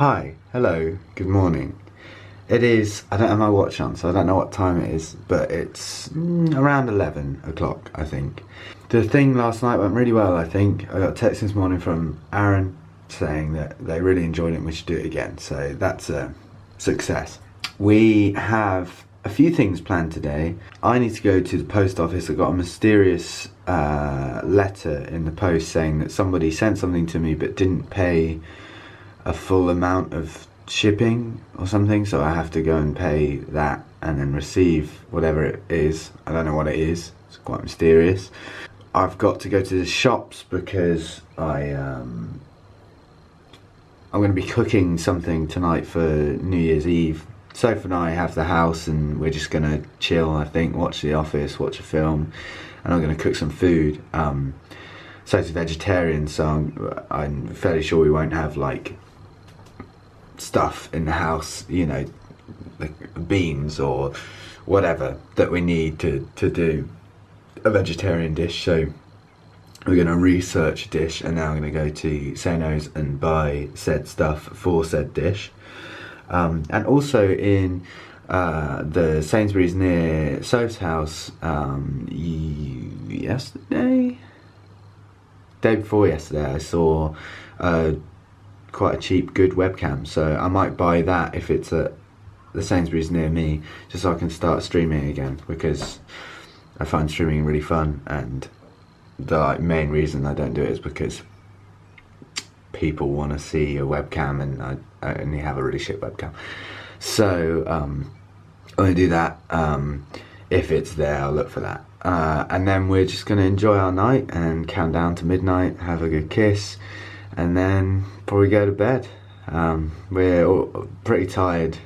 Hi, hello, good morning. It is, I don't have my watch on, so I don't know what time it is, but it's around 11 o'clock, I think. The thing last night went really well, I think. I got a text this morning from Aaron saying that they really enjoyed it and we should do it again, so that's a success. We have a few things planned today. I need to go to the post office. I got a mysterious letter in the post saying that somebody sent something to me but didn't pay a full amount of shipping or something, so I have to go and pay that and then receive whatever it is. I don't know what it is. It's quite mysterious. I've got to go to the shops because I'm going to be cooking something tonight for New Year's Eve. Soph and I have the house and we're just going to chill, I think, watch The Office, watch a film, and I'm going to cook some food. So it's vegetarian, so I'm fairly sure we won't have like stuff in the house, you know, like beans or whatever that we need to do a vegetarian dish. So we're going to research a dish, and now I'm going to go to Sano's and buy said stuff for said dish. And also in the Sainsbury's near Soph's house yesterday, day before yesterday, I saw quite a cheap, good webcam, so I might buy that if it's at the Sainsbury's near me, just so I can start streaming again, because I find streaming really fun, and the main reason I don't do it is because people want to see a webcam and I only have a really shit webcam. So I'm going to do that. If it's there, I'll look for that. And then we're just going to enjoy our night and count down to midnight, have a good kiss, and then probably go to bed. We're all pretty tired.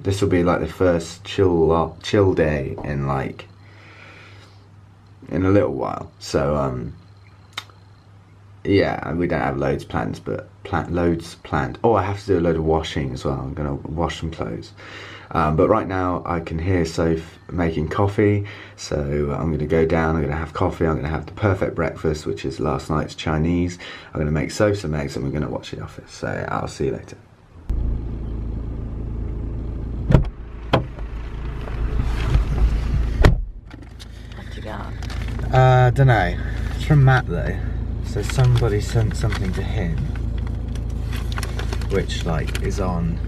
This will be like the first chill day in a little while. So yeah, we don't have loads planned, but loads planned. Oh, I have to do a load of washing as well. I'm gonna wash some clothes. But right now I can hear Soph making coffee, so I'm going to go down, I'm going to have coffee, I'm going to have the perfect breakfast, which is last night's Chinese. I'm going to make Soph some eggs and we're going to watch The Office, so I'll see you later. What'd you got? Dunno. It's from Matt though, so somebody sent something to him, which like is on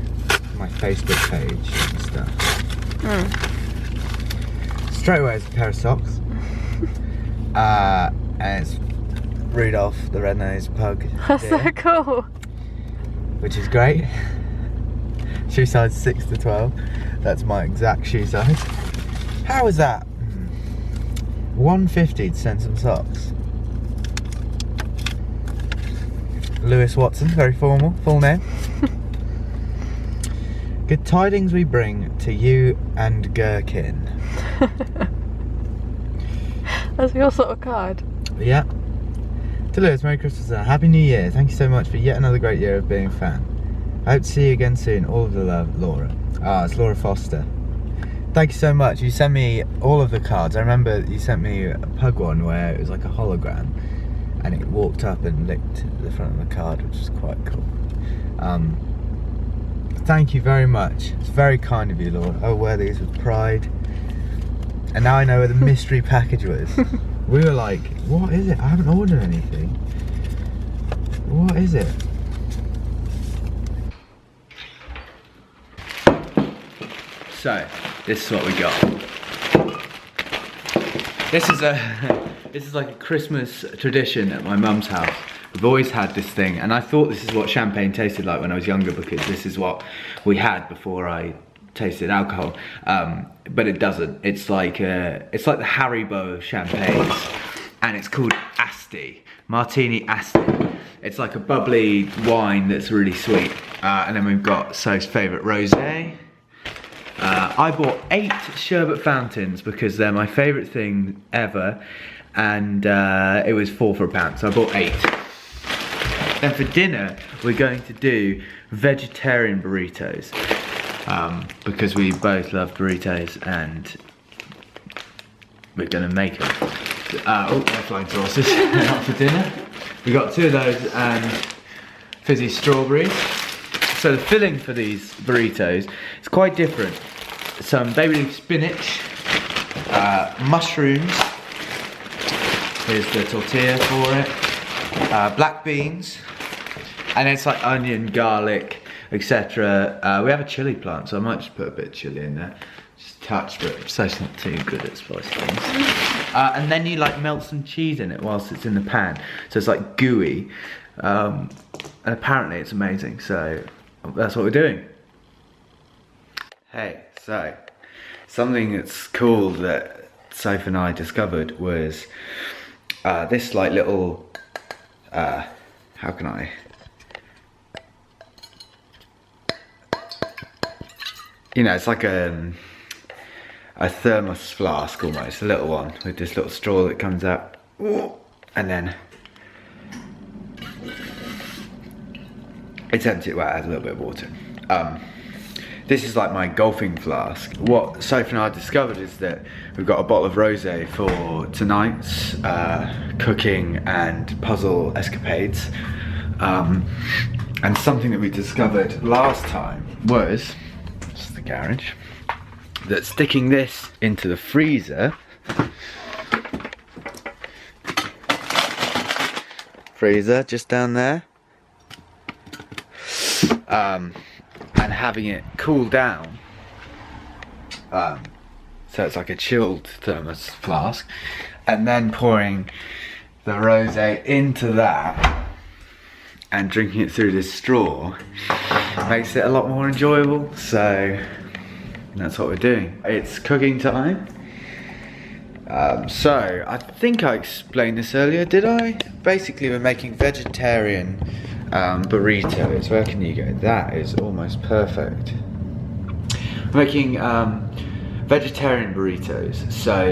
my Facebook page and stuff. Straight away it's a pair of socks. And it's Rudolph the red-nosed pug. That's so cool. Which is great. Shoe size 6 to 12. That's my exact shoe size. How is that? $1.50 to send some socks. Lewis Watson, very formal, full name. Good tidings we bring to you and Gherkin. That's your sort of card. Yeah. To Lewis, Merry Christmas and Happy New Year. Thank you so much for yet another great year of being a fan. I hope to see you again soon. All of the love, Laura. It's Laura Foster. Thank you so much. You sent me all of the cards. I remember you sent me a pug one where it was like a hologram and it walked up and licked the front of the card, which was quite cool. Thank you very much. It's very kind of you, Laura. I'll wear these with pride. And now I know where the mystery package was. We were like, what is it? I haven't ordered anything. What is it? So, this is what we got. This is like a Christmas tradition at my mum's house. We've always had this thing, and I thought this is what champagne tasted like when I was younger, because this is what we had before I tasted alcohol. But it doesn't. It's like the Haribo of champagnes, and it's called Asti, Martini Asti. It's like a bubbly wine that's really sweet. And then we've got So's favourite rosé. I bought 8 sherbet fountains because they're my favourite thing ever, and it was 4 for £1, so I bought 8. Then for dinner, we're going to do vegetarian burritos, because we both love burritos and we're gonna make them. Oh, they're flying saucers. Not for dinner. We got 2 of those and fizzy strawberries. So the filling for these burritos is quite different. Some baby leaf spinach, mushrooms, here's the tortilla for it, black beans, and it's like onion, garlic, etc. We have a chili plant, so I might just put a bit of chili in there. Just a touch, but so it's not too good at spicy things. And then you like melt some cheese in it whilst it's in the pan. So it's like gooey. And apparently it's amazing, so that's what we're doing. Hey, so something that's cool that Soph and I discovered was this like little, how can I? You know, it's like a thermos flask almost, a little one with this little straw that comes out, and then it's empty. Well, it has a little bit of water. This is like my golfing flask. What Sophie and I discovered is that we've got a bottle of rosé for tonight's cooking and puzzle escapades. And something that we discovered last time was, this is the garage, that sticking this into the freezer, just down there, and having it cool down, so it's like a chilled thermos flask, and then pouring the rosé into that and drinking it through this straw makes it a lot more enjoyable. So that's what we're doing. It's cooking time. So I think I explained this earlier, did I? Basically we're making vegetarian burritos. Where can you go? That is almost perfect. We're making vegetarian burritos. So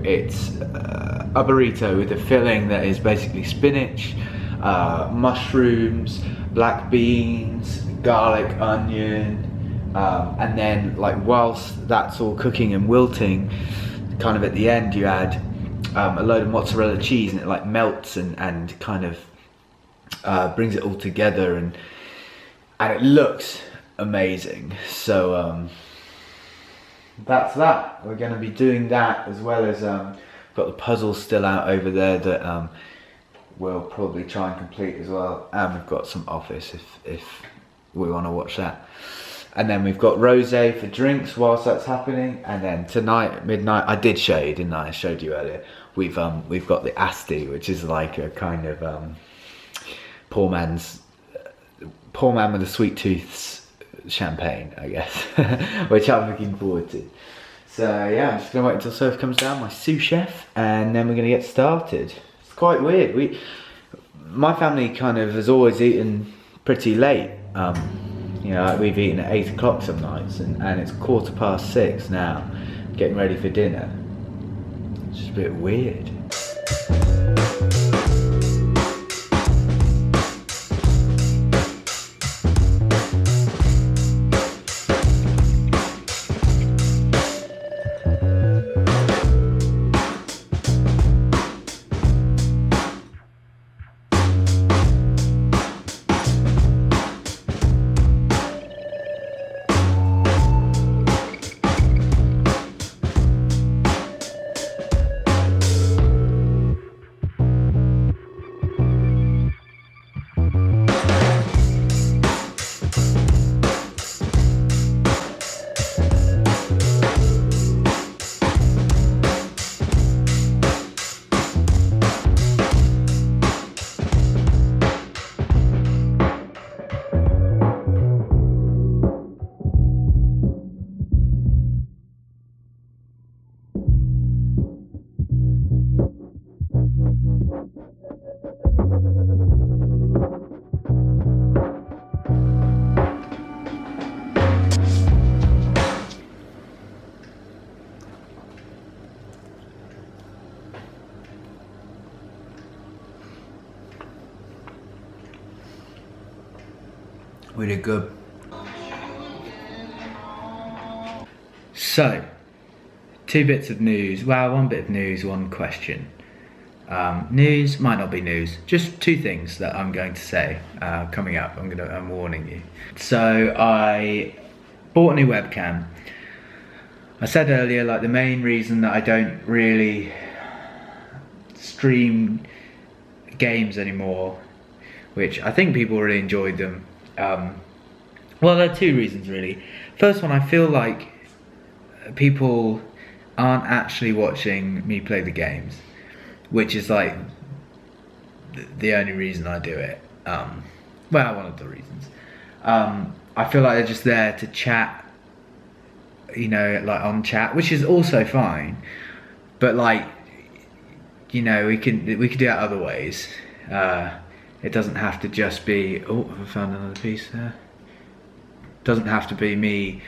it's a burrito with a filling that is basically spinach, mushrooms, black beans, garlic, onion, and then like whilst that's all cooking and wilting, kind of at the end you add a load of mozzarella cheese, and it like melts and kind of brings it all together, and it looks amazing. So that's that. We're going to be doing that, as well as got the puzzles still out over there that we'll probably try and complete as well, and we've got some Office if we want to watch that. And then we've got rosé for drinks whilst that's happening. And then tonight at midnight, I did show you, didn't I? I showed you earlier. We've got the Asti, which is like a kind of poor man with a sweet tooth's champagne, I guess, which I'm looking forward to. So yeah, I'm just gonna wait until Soph comes down, my sous chef, and then we're gonna get started. It's quite weird. My family kind of has always eaten pretty late. You know, like we've eaten at 8 o'clock some nights, and it's 6:15 now, getting ready for dinner. It's just a bit weird. We did good. So, two bits of news. Well, one bit of news, one question. News might not be news. Just 2 things that I'm going to say coming up. I'm warning you. So I bought a new webcam. I said earlier, like, the main reason that I don't really stream games anymore, which I think people really enjoyed them. Well, there are 2 reasons really. First one, I feel like people aren't actually watching me play the games, which is like the only reason I do it. Well, one of the reasons. I feel like they're just there to chat, you know, like on chat, which is also fine, but like, you know, we can do that other ways. It doesn't have to just be, oh, I found another piece there. Doesn't have to be me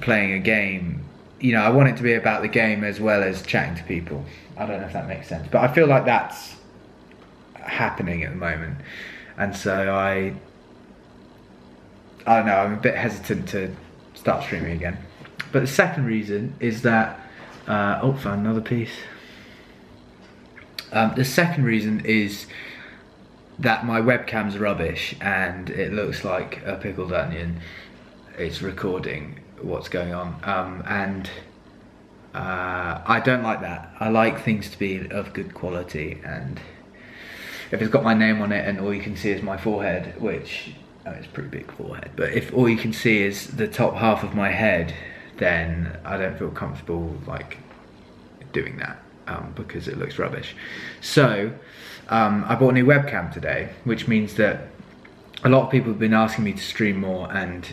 playing a game. You know, I want it to be about the game as well as chatting to people. I don't know if that makes sense, but I feel like that's happening at the moment, and so I don't know, I'm a bit hesitant to start streaming again. But the second reason is that oh, found another piece. The second reason is that my webcam's rubbish and it looks like a pickled onion. It's recording what's going on, and I don't like that. I like things to be of good quality, and if it's got my name on it and all you can see is my forehead, which, oh, it's a pretty big forehead, but if all you can see is the top half of my head, then I don't feel comfortable like doing that, because it looks rubbish. So I bought a new webcam today, which means that a lot of people have been asking me to stream more, and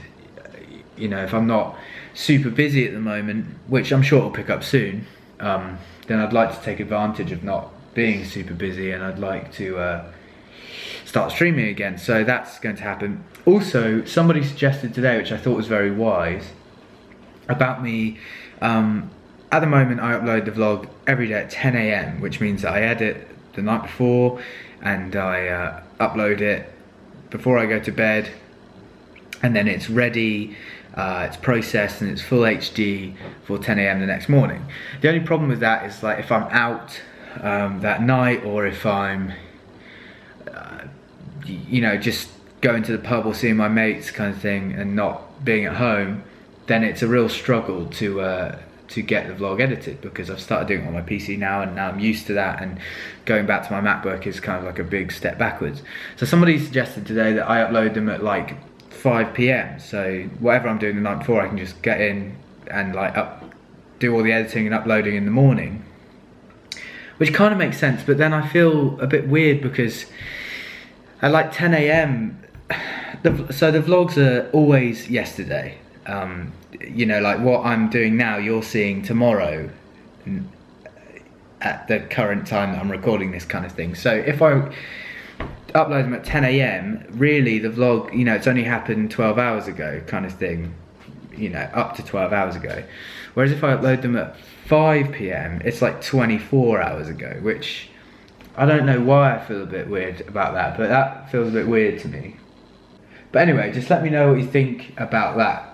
you know, if I'm not super busy at the moment, which I'm sure will pick up soon, then I'd like to take advantage of not being super busy, and I'd like to start streaming again. So that's going to happen. Also, somebody suggested today, which I thought was very wise, about me. At the moment, I upload the vlog every day at 10 AM, which means that I edit the night before and I upload it before I go to bed, and then it's ready, it's processed, and it's full HD for 10 AM the next morning. The only problem with that is, like, if I'm out that night, or if I'm you know, just going to the pub or seeing my mates kind of thing and not being at home, then it's a real struggle to get the vlog edited, because I've started doing it on my PC now, and now I'm used to that, and going back to my MacBook is kind of like a big step backwards. So somebody suggested today that I upload them at like 5 PM, so whatever I'm doing the night before, I can just get in and like do all the editing and uploading in the morning, which kind of makes sense. But then I feel a bit weird, because at like 10 AM, so the vlogs are always yesterday. You know, like what I'm doing now, you're seeing tomorrow at the current time that I'm recording this kind of thing. So if I upload them at 10 AM, really the vlog, you know, it's only happened 12 hours ago kind of thing, you know, up to 12 hours ago. Whereas if I upload them at 5 PM, it's like 24 hours ago, which I don't know why I feel a bit weird about that, but that feels a bit weird to me. But anyway, just let me know what you think about that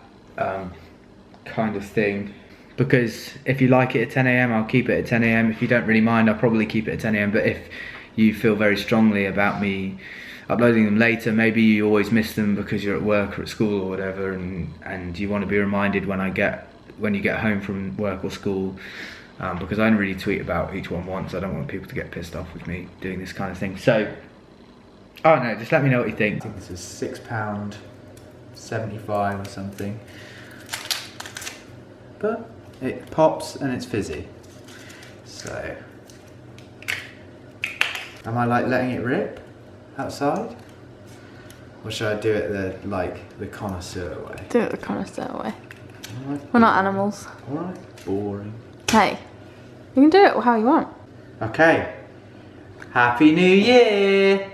kind of thing, because if you like it at 10 AM, I'll keep it at 10 AM. If you don't really mind, I'll probably keep it at 10 AM. But if you feel very strongly about me uploading them later, maybe you always miss them because you're at work or at school or whatever, and you want to be reminded when you get home from work or school, because I only really tweet about each one once. I don't want people to get pissed off with me doing this kind of thing. So I don't know, just let me know what you think. I think this is £6.75 or something, but it pops and it's fizzy. So am I like letting it rip outside, or should I do it the connoisseur way? Do it the connoisseur way. Alright, We're not animals. alright, boring. Hey, you can do it how you want. Okay, Happy New Year!